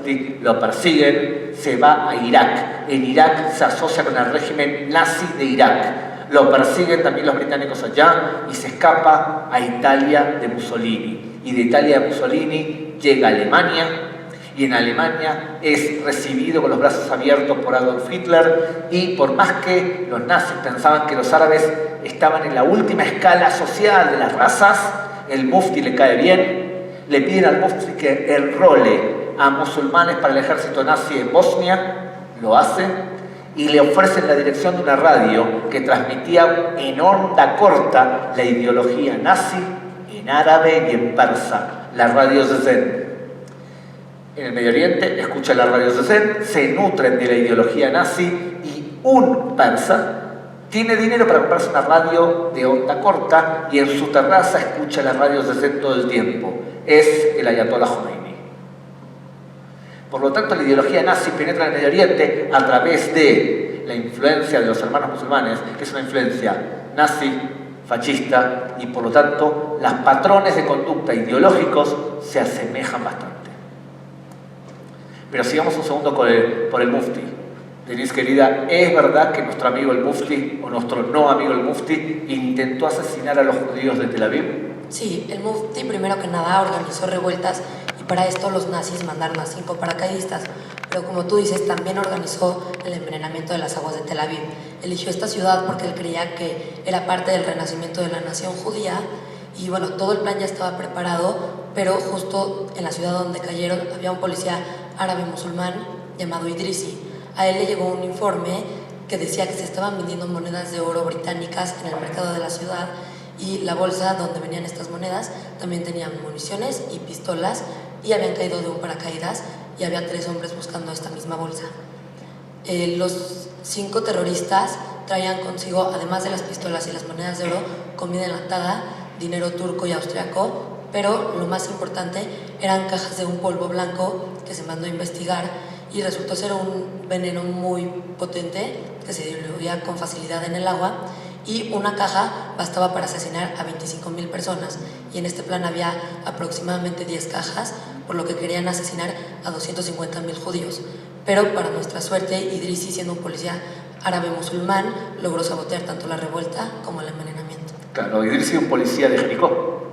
mufti, lo persiguen, se va a Irak. En Irak se asocia con el régimen nazi de Irak. Lo persiguen también los británicos allá y se escapa a Italia de Mussolini. Y de Italia de Mussolini llega a Alemania, y en Alemania es recibido con los brazos abiertos por Adolf Hitler, y por más que los nazis pensaban que los árabes estaban en la última escala social de las razas, el mufti le cae bien, le piden al mufti que enrole a musulmanes para el ejército nazi en Bosnia, lo hace, y le ofrecen la dirección de una radio que transmitía en onda corta la ideología nazi en árabe y en persa, la radio Zezen. En el Medio Oriente escuchan la radio Zezen, se nutren de la ideología nazi, y un persa tiene dinero para comprarse una radio de onda corta y en su terraza escucha la radio Zezen todo el tiempo. Es el Ayatollah Khomeini. Por lo tanto, la ideología nazi penetra en el Medio Oriente a través de la influencia de los hermanos musulmanes, que es una influencia nazi, fascista, y por lo tanto los patrones de conducta ideológicos se asemejan bastante. Pero sigamos un segundo por el mufti. Denise, querida, ¿es verdad que nuestro amigo el mufti, o nuestro no amigo el mufti, intentó asesinar a los judíos de Tel Aviv? Sí, el mufti primero que nada organizó revueltas, y para esto los nazis mandaron a 5 paracaidistas. Pero como tú dices, también organizó el envenenamiento de las aguas de Tel Aviv. Eligió esta ciudad porque él creía que era parte del renacimiento de la nación judía, y bueno, todo el plan ya estaba preparado, pero justo en la ciudad donde cayeron había un policía árabe musulmán llamado Idrisi. A él le llegó un informe que decía que se estaban vendiendo monedas de oro británicas en el mercado de la ciudad, y la bolsa donde venían estas monedas también tenía municiones y pistolas, y habían caído de un paracaídas, y había 3 hombres buscando esta misma bolsa. Los 5 terroristas traían consigo, además de las pistolas y las monedas de oro, comida enlatada, dinero turco y austriaco, pero lo más importante eran cajas de un polvo blanco que se mandó a investigar, y resultó ser un veneno muy potente que se diluía con facilidad en el agua, y una caja bastaba para asesinar a 25.000 personas, y en este plan había aproximadamente 10 cajas, por lo que querían asesinar a 250.000 judíos. Pero para nuestra suerte, Idrisi, siendo un policía árabe musulmán, logró sabotear tanto la revuelta como el envenenamiento. Claro, Idrisi es un policía de Jericó,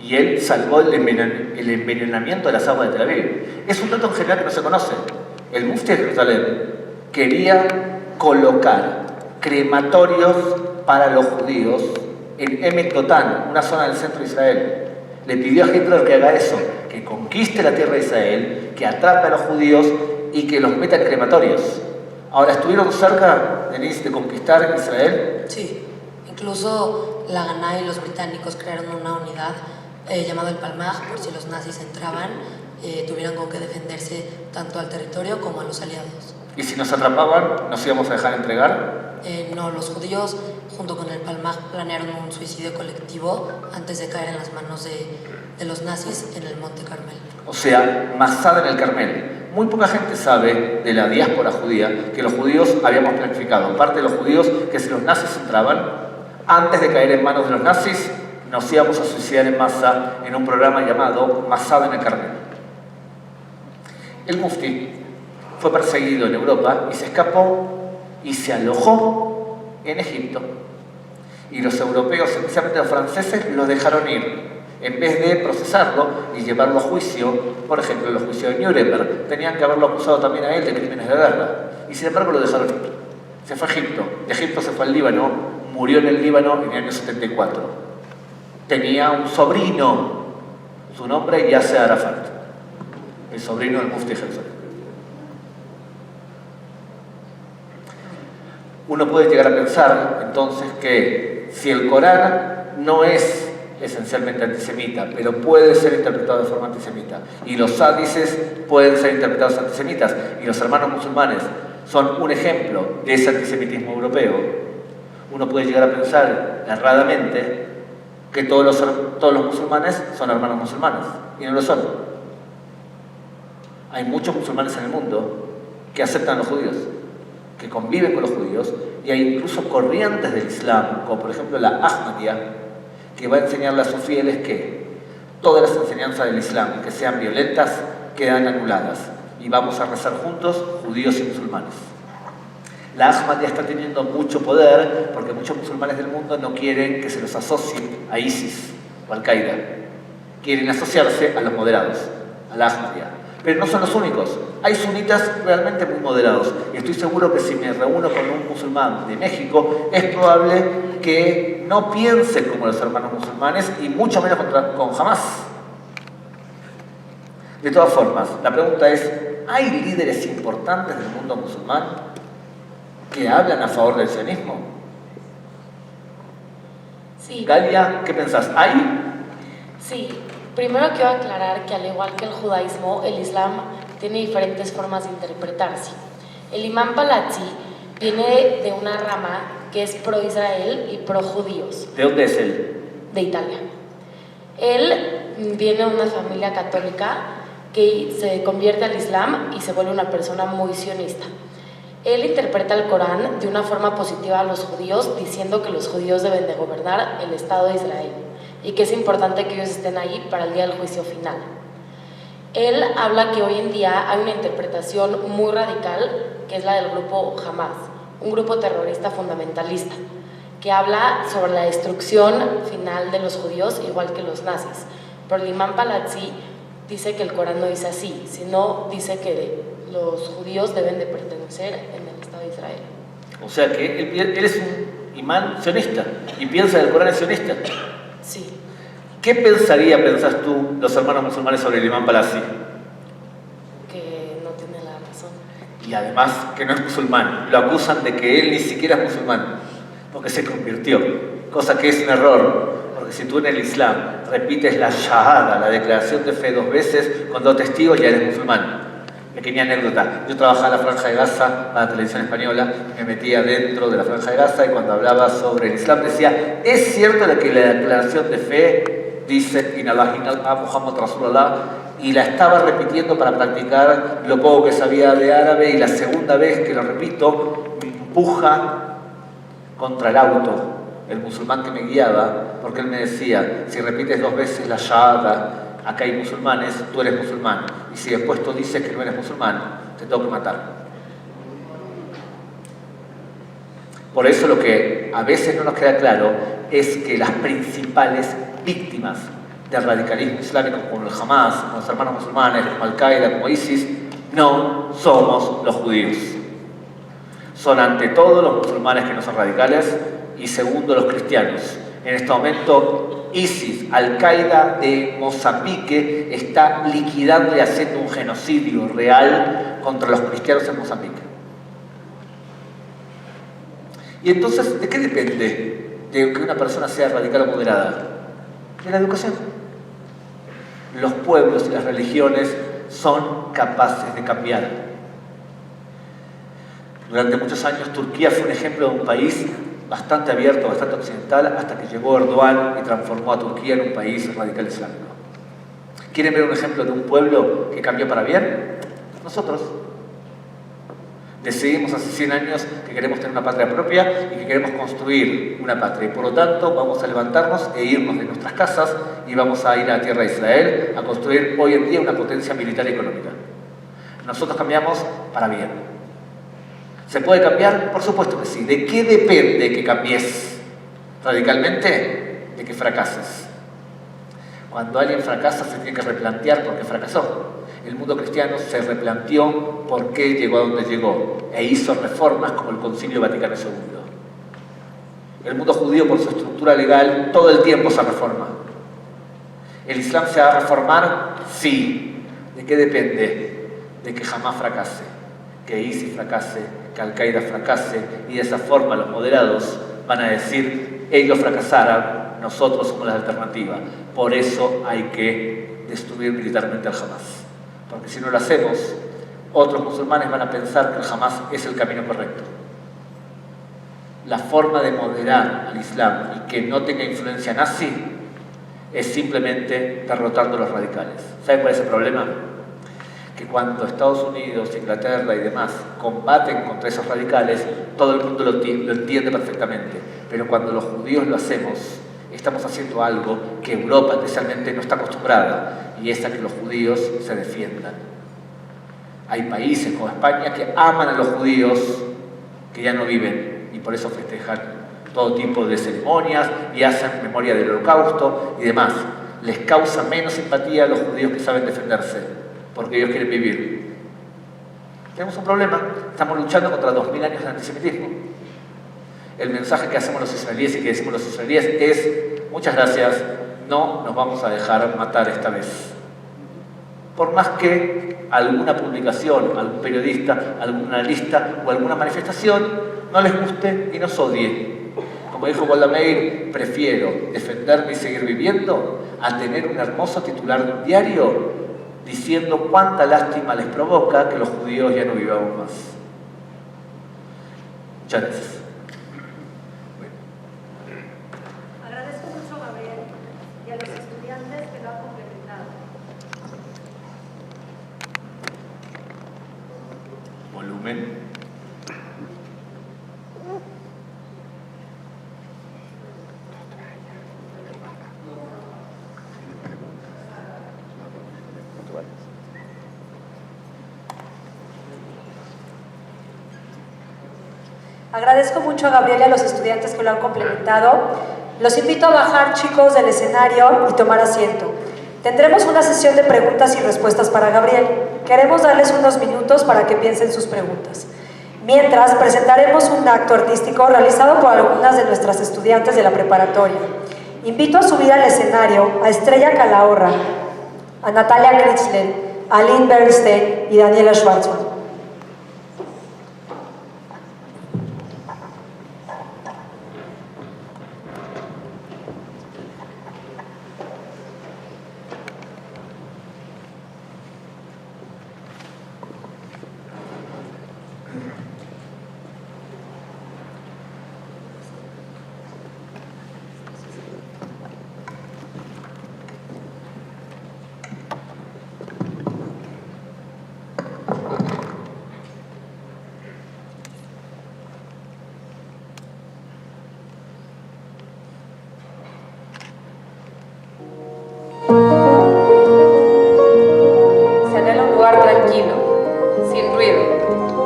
y él salvó el envenenamiento de las aguas de Tel Aviv. Es un dato en general que no se conoce. El mufti de Jerusalén quería colocar crematorios para los judíos en Emek Dotan, una zona del centro de Israel. Le pidió a Hitler que haga eso, que conquiste la tierra de Israel, que atrape a los judíos y que los meta en crematorios. Ahora, ¿estuvieron cerca, Denise, de conquistar Israel? Sí, incluso la Haganah y los británicos crearon una unidad llamada el Palmaj, por si los nazis entraban, tuvieran con qué defenderse tanto al territorio como a los aliados. ¿Y si nos atrapaban, nos íbamos a dejar entregar? No, los judíos, junto con el Palmaj, planearon un suicidio colectivo antes de caer en las manos de los nazis en el Monte Carmel. O sea, Masada en el Carmel. Muy poca gente sabe de la diáspora judía que los judíos habíamos planificado. Parte de los judíos que si los nazis entraban, antes de caer en manos de los nazis, nos íbamos a suicidar en masa en un programa llamado Masada en el Carmel. El mufti fue perseguido en Europa y se escapó y se alojó en Egipto. Y los europeos, especialmente los franceses, lo dejaron ir. En vez de procesarlo y llevarlo a juicio, por ejemplo, los juicios de Nuremberg, tenían que haberlo acusado también a él de crímenes de guerra. Y sin embargo lo dejaron ir. Se fue a Egipto. De Egipto se fue al Líbano, murió en el Líbano en el año 74. Tenía un sobrino, su nombre Yasser Arafat, el sobrino del mufti de Jerusalén. Uno puede llegar a pensar entonces que si el Corán no es esencialmente antisemita, pero puede ser interpretado de forma antisemita, y los hadices pueden ser interpretados antisemitas, y los hermanos musulmanes son un ejemplo de ese antisemitismo europeo, uno puede llegar a pensar erradamente que todos los musulmanes son hermanos musulmanes, y no lo son. Hay muchos musulmanes en el mundo que aceptan a los judíos, que conviven con los judíos, y hay incluso corrientes del Islam, como por ejemplo la Ahmadiyya, que va a enseñarle a sus fieles que todas las enseñanzas del Islam que sean violentas quedan anuladas. y vamos a rezar juntos, judíos y musulmanes. La Ahmadiyya está teniendo mucho poder porque muchos musulmanes del mundo no quieren que se los asocie a ISIS o Al-Qaeda. Quieren asociarse a los moderados, a la Ahmadiyya. Pero no son los únicos. Hay sunitas realmente muy moderados. Y estoy seguro que si me reúno con un musulmán de México, es probable que no piense como los hermanos musulmanes y mucho menos con Hamas. De todas formas, la pregunta es, ¿hay líderes importantes del mundo musulmán que hablan a favor del sionismo? Sí. Galia, ¿qué pensás? ¿Hay? Sí. Primero quiero aclarar que al igual que el judaísmo, el islam tiene diferentes formas de interpretarse. El imán Palazzi viene de una rama que es pro-Israel y pro-judíos. ¿De dónde es él? De Italia. Él viene de una familia católica que se convierte al islam y se vuelve una persona muy sionista. Él interpreta el Corán de una forma positiva a los judíos, diciendo que los judíos deben de gobernar el Estado de Israel y que es importante que ellos estén ahí para el día del juicio final. Él habla que hoy en día hay una interpretación muy radical, que es la del grupo Hamas, un grupo terrorista fundamentalista, que habla sobre la destrucción final de los judíos, igual que los nazis. Pero el imán Palazzi dice que el Corán no dice así, sino dice que los judíos deben de pertenecer en el Estado de Israel. O sea que él es un imán sionista y piensa que el Corán es sionista. Sí. ¿Qué pensás tú, los hermanos musulmanes sobre el imán Palazzi? Que no tiene la razón. Y además que no es musulmán. Lo acusan de que él ni siquiera es musulmán, porque se convirtió, cosa que es un error. Porque si tú en el Islam repites la shahada, la declaración de fe 2 veces, con 2 testigos ya eres musulmán. Pequeña anécdota, yo trabajaba en la Franja de Gaza para la televisión española, me metía dentro de la Franja de Gaza y cuando hablaba sobre el Islam decía, ¿es cierto que la declaración de fe dice Inallah Muhammad Rasulullah? Y la estaba repitiendo para practicar lo poco que sabía de árabe y la segunda vez que lo repito me empuja contra el auto el musulmán que me guiaba, porque él me decía, si repites 2 veces la shahada, acá hay musulmanes, tú eres musulmán. Y si después tú dices que no eres musulmán, te tengo que matar. Por eso lo que a veces no nos queda claro es que las principales víctimas del radicalismo islámico, como el Hamas, como los hermanos musulmanes, como Al-Qaeda, como ISIS, no somos los judíos. Son ante todo los musulmanes que no son radicales y segundo los cristianos. En este momento ISIS, Al-Qaeda de Mozambique, está liquidando y haciendo un genocidio real contra los cristianos en Mozambique. Y entonces, ¿de qué depende de que una persona sea radical o moderada? De la educación. Los pueblos y las religiones son capaces de cambiar. Durante muchos años Turquía fue un ejemplo de un país bastante abierto, bastante occidental, hasta que llegó Erdogan y transformó a Turquía en un país radical islámico. ¿Quieren ver un ejemplo de un pueblo que cambió para bien? Nosotros. Decidimos hace 100 años que queremos tener una patria propia y que queremos construir una patria. Y por lo tanto vamos a levantarnos e irnos de nuestras casas y vamos a ir a la tierra de Israel a construir hoy en día una potencia militar y económica. Nosotros cambiamos para bien. ¿Se puede cambiar? Por supuesto que sí. ¿De qué depende que cambies radicalmente? De que fracases. Cuando alguien fracasa se tiene que replantear por qué fracasó. El mundo cristiano se replanteó por qué llegó a donde llegó e hizo reformas como el Concilio Vaticano II. El mundo judío, por su estructura legal, todo el tiempo se reforma. ¿El Islam se va a reformar? Sí. ¿De qué depende? De que jamás fracase, que ISIS fracase, que Al-Qaeda fracase, y de esa forma los moderados van a decir, ellos fracasaron, nosotros somos la alternativa. Por eso hay que destruir militarmente al Hamas. Porque si no lo hacemos, otros musulmanes van a pensar que el Hamas es el camino correcto. La forma de moderar al Islam y que no tenga influencia nazi es simplemente derrotando a los radicales. ¿Saben cuál es el problema? Que cuando Estados Unidos, Inglaterra y demás combaten contra esos radicales, todo el mundo lo entiende perfectamente. Pero cuando los judíos lo hacemos, estamos haciendo algo que Europa especialmente no está acostumbrada, y es a que los judíos se defiendan. Hay países como España que aman a los judíos que ya no viven y por eso festejan todo tipo de ceremonias y hacen memoria del Holocausto y demás. Les causa menos simpatía a los judíos que saben defenderse, porque ellos quieren vivir. Tenemos un problema, estamos luchando contra 2000 años de antisemitismo. El mensaje que hacemos los israelíes y que decimos los israelíes es: muchas gracias, no nos vamos a dejar matar esta vez. Por más que alguna publicación, algún periodista, algún analista o alguna manifestación no les guste y nos odie. Como dijo Golda Meir, prefiero defenderme y seguir viviendo a tener un hermoso titular de un diario diciendo cuánta lástima les provoca que los judíos ya no vivamos más. Muchas gracias. Agradezco mucho a Gabriel y a los estudiantes que lo han complementado. Volumen. Agradezco mucho a Gabriel y a los estudiantes que lo han complementado. Los invito a bajar, chicos, del escenario y tomar asiento. Tendremos una sesión de preguntas y respuestas para Gabriel. Queremos darles unos minutos para que piensen sus preguntas. Mientras, presentaremos un acto artístico realizado por algunas de nuestras estudiantes de la preparatoria. Invito a subir al escenario a Estrella Calahorra, a Natalia Kritzler, a Lynn Bernstein y Daniela Schwarzman.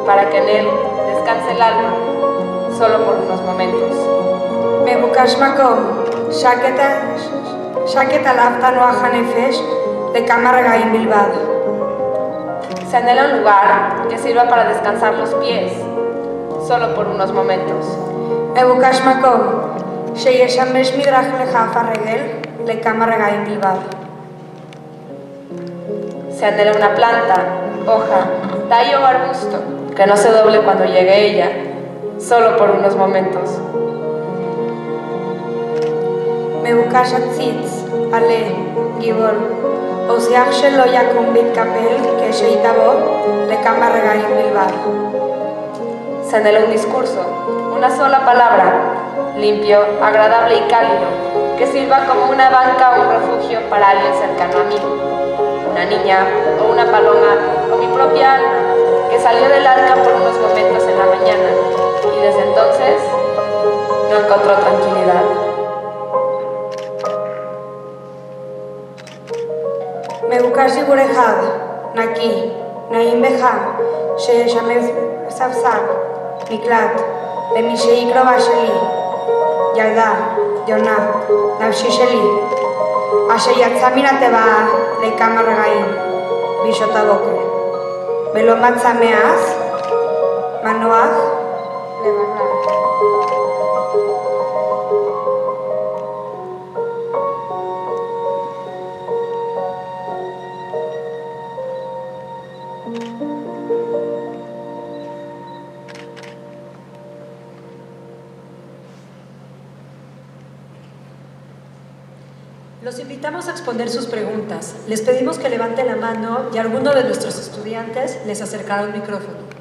Para que en él descanse el alma, solo por unos momentos. מבוקש מקום, שקט עליו תנוח הנפש לכמה רגעים בלבד. Se anhela un lugar que sirva para descansar los pies, solo por unos momentos. מבוקש מקום שישמש מדרך לכף הרגל לכמה רגעים בלבד. Se anhela una planta, hoja, tallo o arbusto que no se doble cuando llegue ella, solo por unos momentos. מבוקש הציץ, עלה, גיבור, או שיח שלא יקום ויתקפל כשיתבוא לכמה רגעים בלבד. Se anhela un discurso, una sola palabra, limpio, agradable y cálido, que sirva como una banca o un refugio para alguien cercano a mí. Una niña o una paloma o mi propia alma que salió del arca por unos momentos en la mañana y desde entonces no encontró tranquilidad. מבוקש דיבור אחד, נקי, נעים וחם, שישמש ספסל, מקלט, למי שהיא קרובה שלי, ילדה, יונה, נפשי שלי, אשר יצא מן התיבה לכמה רגעים בשעות הבוקר, ולא מצא מאז מנוח לבנה. Los invitamos a exponer sus preguntas. Les pedimos que levanten la mano y alguno de nuestros estudiantes les acercará un micrófono.